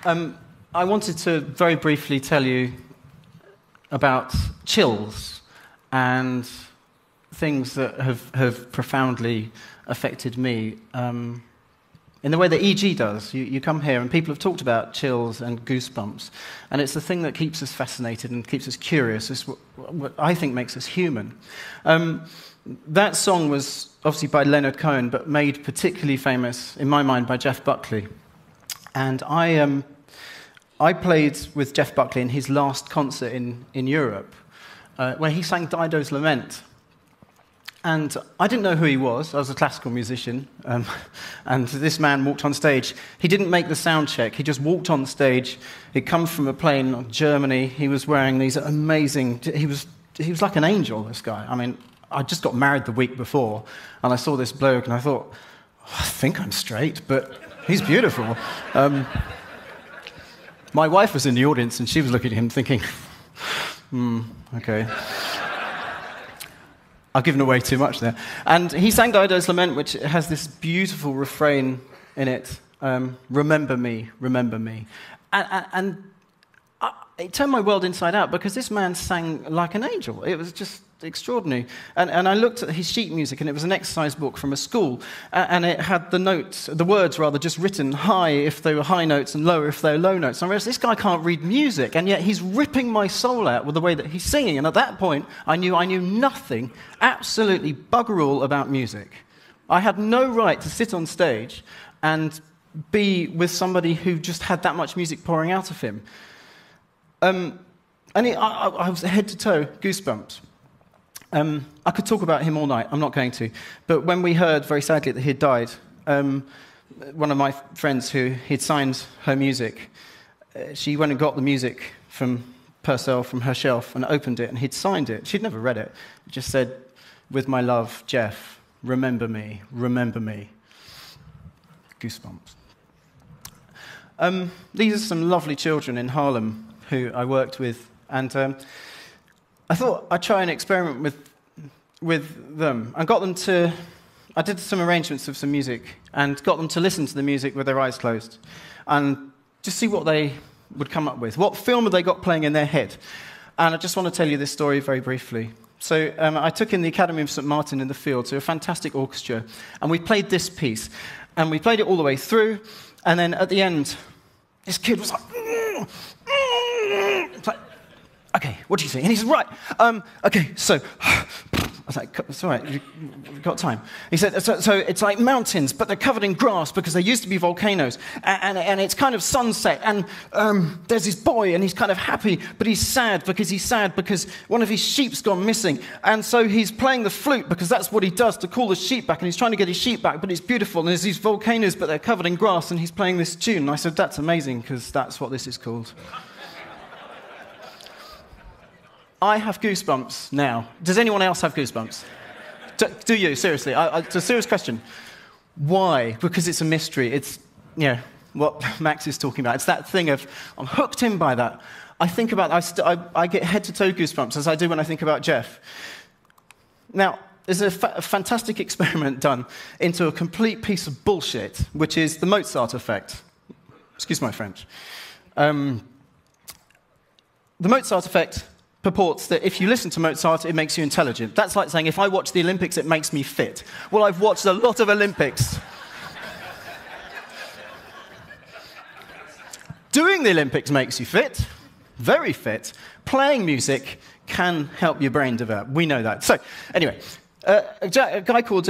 I wanted to very briefly tell you about chills and things that have profoundly affected me in the way that EG does. You come here and people have talked about chills and goosebumps, and it's the thing that keeps us fascinated and keeps us curious. It's what I think makes us human. That song was obviously by Leonard Cohen, but made particularly famous, in my mind, by Jeff Buckley. And I played with Jeff Buckley in his last concert in Europe, when he sang Dido's Lament. And I didn't know who he was. I was a classical musician. And this man walked on stage. He didn't make the sound check. He just walked on stage. He'd come from a plane in Germany. He was wearing these amazing... He was like an angel, this guy. I mean, I just got married the week before, and I saw this bloke, and I thought, I think I'm straight, but he's beautiful. My wife was in the audience, and she was looking at him thinking, okay. I've given away too much there. And he sang Dido's Lament, which has this beautiful refrain in it, remember me, remember me. And it turned my world inside out, because this man sang like an angel. It was just extraordinary. And I looked at his sheet music, and it was an exercise book from a school, and it had the words just written high if they were high notes and low if they were low notes. And I realized, this guy can't read music, and yet he's ripping my soul out with the way that he's singing. And at that point, I knew nothing, absolutely bugger all about music. I had no right to sit on stage and be with somebody who just had that much music pouring out of him. I was head to toe goosebumps. I could talk about him all night. I'm not going to. But when we heard, very sadly, that he'd died, one of my friends who he'd signed her music, she went and got the music from Purcell, from her shelf, and opened it, and he'd signed it. She'd never read it. It just said, with my love, Jeff, remember me, remember me. Goosebumps. These are some lovely children in Harlem who I worked with, and I thought I'd try an experiment with them. I did some arrangements of some music and got them to listen to the music with their eyes closed and just see what they would come up with. What film have they got playing in their head? And I just want to tell you this story very briefly. So I took in the Academy of St. Martin in the Fields, a fantastic orchestra, and we played this piece. And we played it all the way through, and then at the end, this kid was like, it's like, okay, what do you think? And he said, right, okay, so, I was like, it's all right, you've got time. He said, so it's like mountains, but they're covered in grass because they used to be volcanoes, and it's kind of sunset, and there's this boy, and he's kind of happy, but he's sad because one of his sheep's gone missing, and so he's playing the flute because that's what he does to call the sheep back, and he's trying to get his sheep back, but it's beautiful, and there's these volcanoes, but they're covered in grass, and he's playing this tune. And I said, that's amazing, because that's what this is called. I have goosebumps now. Does anyone else have goosebumps? Do you? Seriously. It's a serious question. Why? Because it's a mystery. It's, what Max is talking about. It's that thing of, I'm hooked in by that. I think about, I get head-to-toe goosebumps, as I do when I think about Jeff. Now, there's a fantastic experiment done into a complete piece of bullshit, which is the Mozart effect. Excuse my French. The Mozart effect purports that if you listen to Mozart, it makes you intelligent. That's like saying, if I watch the Olympics, it makes me fit. Well, I've watched a lot of Olympics. Doing the Olympics makes you fit, very fit. Playing music can help your brain develop. We know that. So, anyway, a guy called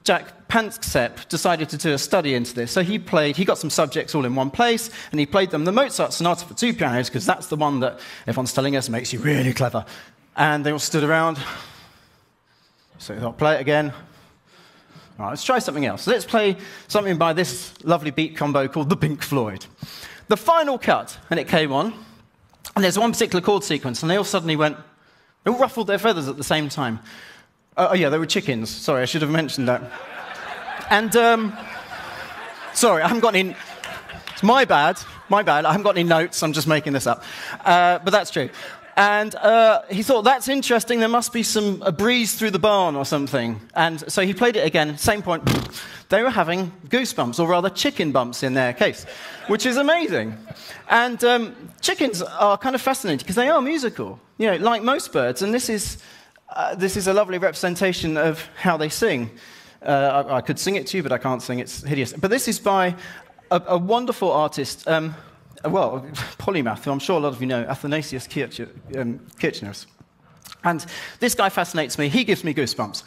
Jack Panksepp decided to do a study into this. So he got some subjects all in one place, and he played them the Mozart Sonata for two pianos, because that's the one that everyone's telling us makes you really clever. And they all stood around. So he thought, play it again. All right, let's try something else. Let's play something by this lovely beat combo called the Pink Floyd. The final cut, and it came on, and there's one particular chord sequence, and they all suddenly they all ruffled their feathers at the same time. Oh yeah, they were chickens. Sorry, I should have mentioned that. And, sorry, I haven't got any... It's my bad. I haven't got any notes. I'm just making this up. But that's true. And he thought, that's interesting, there must be a breeze through the barn or something. And so he played it again, same point. They were having goosebumps, or rather chicken bumps in their case, which is amazing. And chickens are kind of fascinating because they are musical, you know, like most birds. And this is a lovely representation of how they sing. I could sing it to you, but I can't sing, it's hideous. But this is by a wonderful artist, polymath, who I'm sure a lot of you know, Athanasius Kircher. And this guy fascinates me. He gives me goosebumps.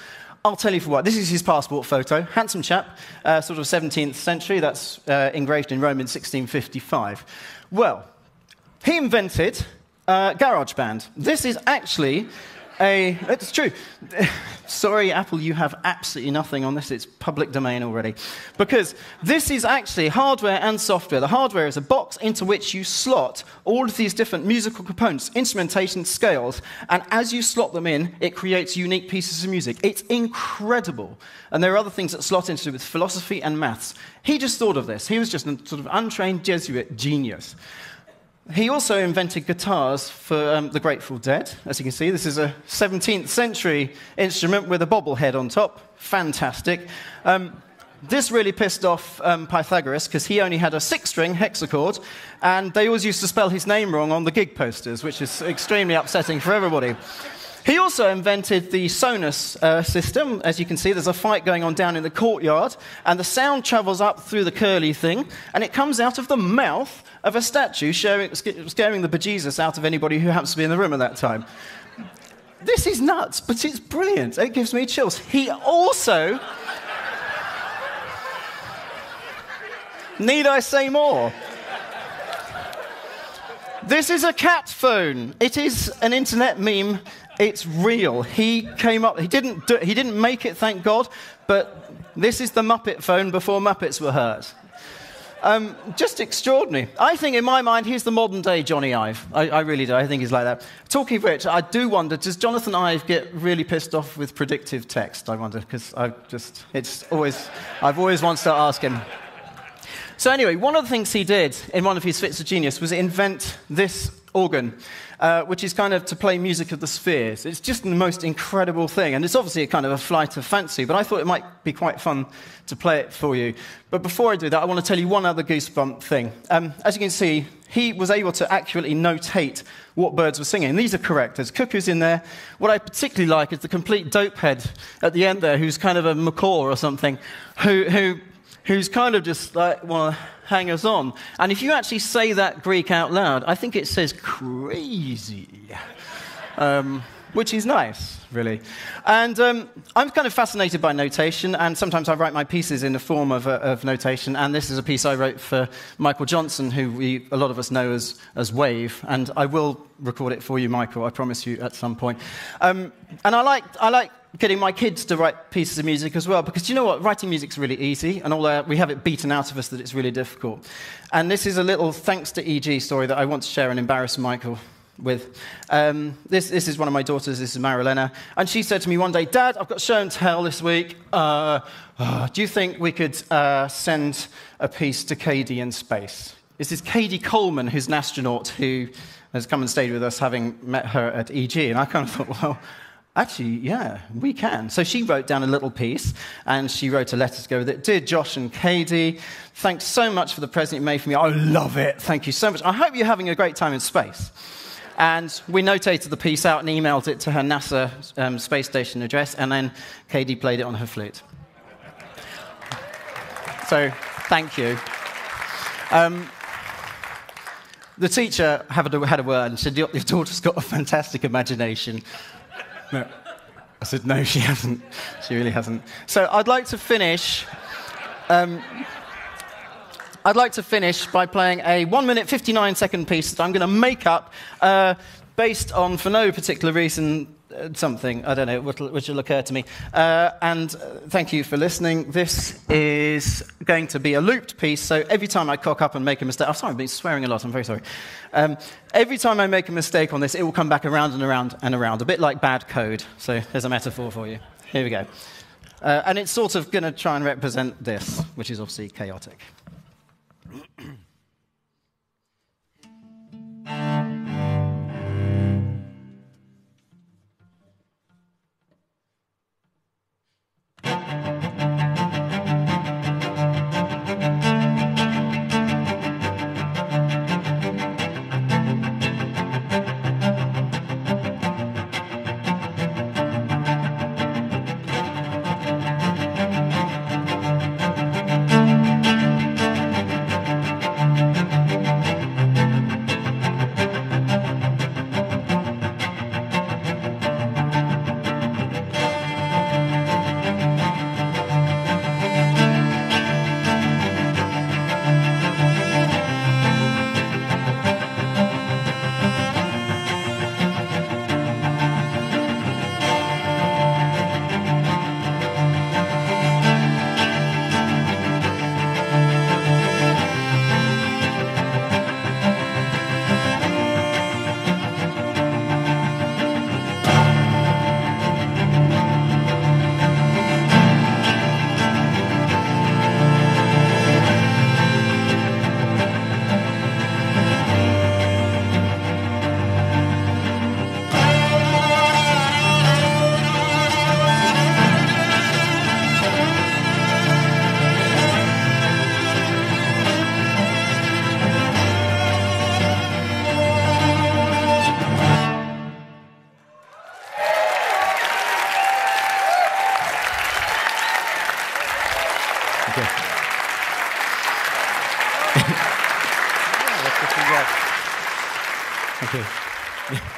I'll tell you for what. This is his passport photo. Handsome chap, sort of 17th century. That's engraved in Rome in 1655. Well, he invented GarageBand. This is actually it's true. Sorry, Apple, you have absolutely nothing on this. It's public domain already. Because this is actually hardware and software. The hardware is a box into which you slot all of these different musical components, instrumentation, scales, and as you slot them in, it creates unique pieces of music. It's incredible. And there are other things that slot into with philosophy and maths. He just thought of this. He was just a sort of untrained Jesuit genius. He also invented guitars for the Grateful Dead. As you can see, this is a 17th century instrument with a bobblehead on top. Fantastic. This really pissed off Pythagoras because he only had a 6-string hexachord, and they always used to spell his name wrong on the gig posters, which is extremely upsetting for everybody. He also invented the Sonus system. As you can see, there's a fight going on down in the courtyard, and the sound travels up through the curly thing, and it comes out of the mouth of a statue, scaring the bejesus out of anybody who happens to be in the room at that time. This is nuts, but it's brilliant. It gives me chills. He also... Need I say more? This is a cat phone. It is an internet meme. It's real. He came up. He didn't make it, thank God. But this is the Muppet phone before Muppets were heard. Just extraordinary. I think, in my mind, he's the modern-day Johnny Ive. I really do. I think he's like that. Talking of which, I do wonder, does Jonathan Ive get really pissed off with predictive text? I wonder, because I've always wanted to ask him. So anyway, one of the things he did in one of his fits of genius was invent this organ, which is kind of to play music of the spheres. It's just the most incredible thing, and it's obviously a kind of a flight of fancy, but I thought it might be quite fun to play it for you. But before I do that, I want to tell you one other goosebump thing. As you can see, he was able to accurately notate what birds were singing. These are correct. There's cuckoos in there. What I particularly like is the complete dopehead at the end there, who's kind of a macaw or something, who's kind of just like want to hang us on. And if you actually say that Greek out loud, I think it says crazy, which is nice, really. And I'm kind of fascinated by notation, and sometimes I write my pieces in the form of notation, and this is a piece I wrote for Michael Johnson, who a lot of us know as Wave, and I will record it for you, Michael, I promise you, at some point. And I like getting my kids to write pieces of music as well, because you know what? Writing music's really easy, and we have it beaten out of us that it's really difficult. And this is a little thanks to EG story that I want to share and embarrass Michael with. This is one of my daughters, this is Marilena, and she said to me one day, Dad, I've got show and tell this week. Do you think we could send a piece to Katie in space? This is Katie Coleman, who's an astronaut who has come and stayed with us, having met her at EG, and I kind of thought, well, actually, yeah, we can. So she wrote down a little piece, and she wrote a letter to go with it. Dear Josh and Katie, thanks so much for the present you made for me. I love it. Thank you so much. I hope you're having a great time in space. And we notated the piece out and emailed it to her NASA space station address, and then Katie played it on her flute. So, thank you. The teacher had a word and said, your daughter's got a fantastic imagination. No. I said, no, she hasn't. She really hasn't. So I'd like to finish by playing a 1 minute, 59-second piece that I'm going to make up based on, for no particular reason, something. I don't know, which will occur to me. And thank you for listening. This is going to be a looped piece, so every time I cock up and make a mistake... I'm sorry, I've been swearing a lot, I'm very sorry. Every time I make a mistake on this, it will come back around and around and around, a bit like bad code. So there's a metaphor for you. Here we go. And it's sort of going to try and represent this, which is obviously chaotic. Thank you.